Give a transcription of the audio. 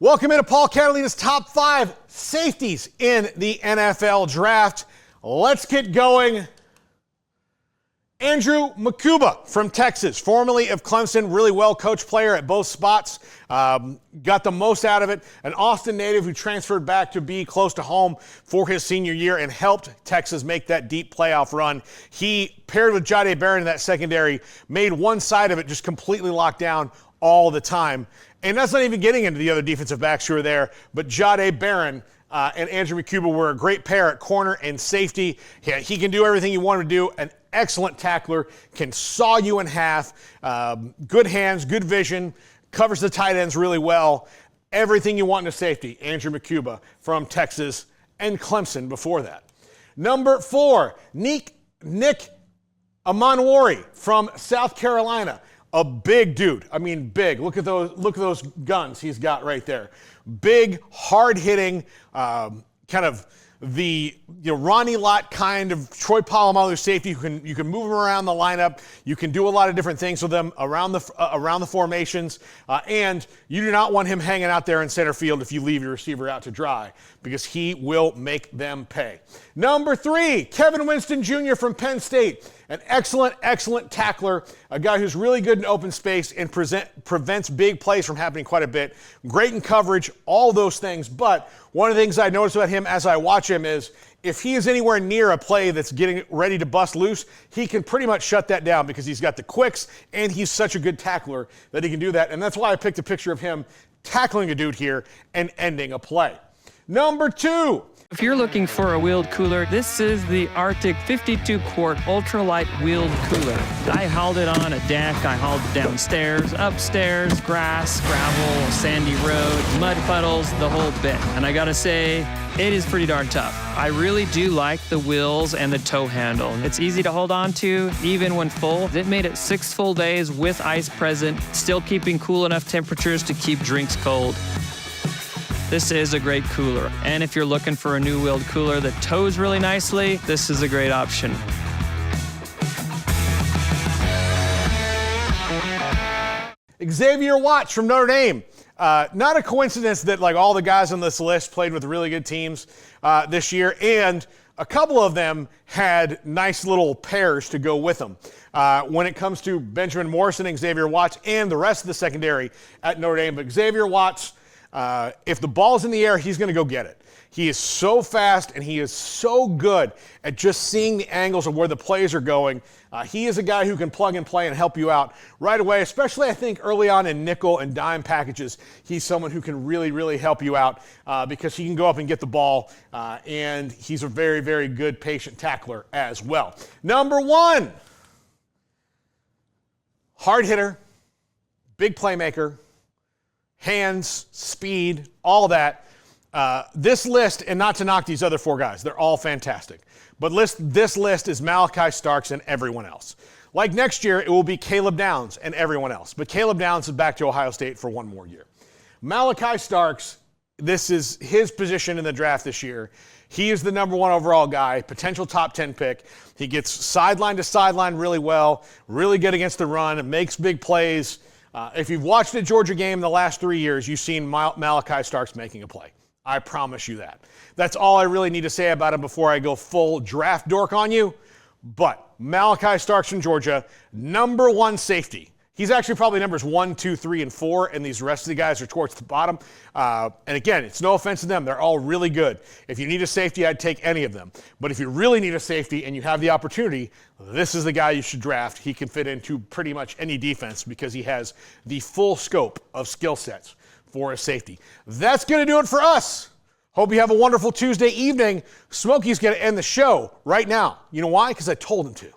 Welcome into Paul Catalina's top 5 safeties in the NFL draft. Let's get going. Andrew Mukuba from Texas, formerly of Clemson, really well-coached player at both spots, got the most out of it. An Austin native who transferred back to be close to home for his senior year and helped Texas make that deep playoff run. He paired with Gameday in that secondary, made one side of it just completely locked down all the time. And that's not even getting into the other defensive backs who are there, but Gameday and Andrew Mukuba were a great pair at corner and safety. He can do everything you want him to do. An excellent tackler, can saw you in half, good hands, good vision, covers the tight ends really well. Everything you want in a safety, Andrew Mukuba from Texas and Clemson before that. Number 4, Nick Emmanwori from South Carolina. A big dude. I mean, big. Look at those guns he's got right there. Big, hard-hitting, kind of the Ronnie Lott kind of Troy Polamalu safety. You can move him around the lineup. You can do a lot of different things with him around the formations. And you do not want him hanging out there in center field if you leave your receiver out to dry, because he will make them pay. Number 3, Kevin Winston Jr. from Penn State. An excellent tackler, a guy who's really good in open space and prevents big plays from happening quite a bit. Great in coverage, all those things. But one of the things I noticed about him as I watch him is if he is anywhere near a play that's getting ready to bust loose, he can pretty much shut that down because he's got the quicks and he's such a good tackler that he can do that. And that's why I picked a picture of him tackling a dude here and ending a play. Number 2. If you're looking for a wheeled cooler, this is the Arctic 52-quart ultralight wheeled cooler. I hauled it on a deck, I hauled it downstairs, upstairs, grass, gravel, sandy road, mud puddles, the whole bit. And I gotta say, it is pretty darn tough. I really do like the wheels and the tow handle. It's easy to hold on to, even when full. It made it 6 full days with ice present, still keeping cool enough temperatures to keep drinks cold. This is a great cooler. And if you're looking for a new wheeled cooler that tows really nicely, this is a great option. Xavier from Notre Dame. Not a coincidence that all the guys on this list played with really good teams this year, and a couple of them had nice little pairs to go with them. When it comes to Benjamin Morrison and Xavier and the rest of the secondary at Notre Dame, but Xavier if the ball's in the air, he's going to go get it. He is so fast and he is so good at just seeing the angles of where the plays are going. He is a guy who can plug and play and help you out right away, especially I think early on in nickel and dime packages. He's someone who can really help you out because he can go up and get the ball, and he's a very good patient tackler as well. Number 1, hard hitter, big playmaker, hands, speed, all that. This list, and not to knock these other 4 guys, they're all fantastic. But this list is Malaki Starks and everyone else. Like next year, it will be Caleb Downs and everyone else. But Caleb Downs is back to Ohio State for 1 more year. Malaki Starks, this is his position in the draft this year. He is the number 1 overall guy, potential top 10 pick. He gets sideline to sideline really well, really good against the run, makes big plays. If you've watched a Georgia game in the last 3 years, you've seen Malaki Starks making a play. I promise you that. That's all I really need to say about him before I go full draft dork on you. But Malaki Starks from Georgia, number 1 safety. He's actually probably numbers 1, 2, 3, and 4, and these rest of the guys are towards the bottom. And again, it's no offense to them. They're all really good. If you need a safety, I'd take any of them. But if you really need a safety and you have the opportunity, this is the guy you should draft. He can fit into pretty much any defense because he has the full scope of skill sets for a safety. That's going to do it for us. Hope you have a wonderful Tuesday evening. Smokey's going to end the show right now. You know why? Because I told him to.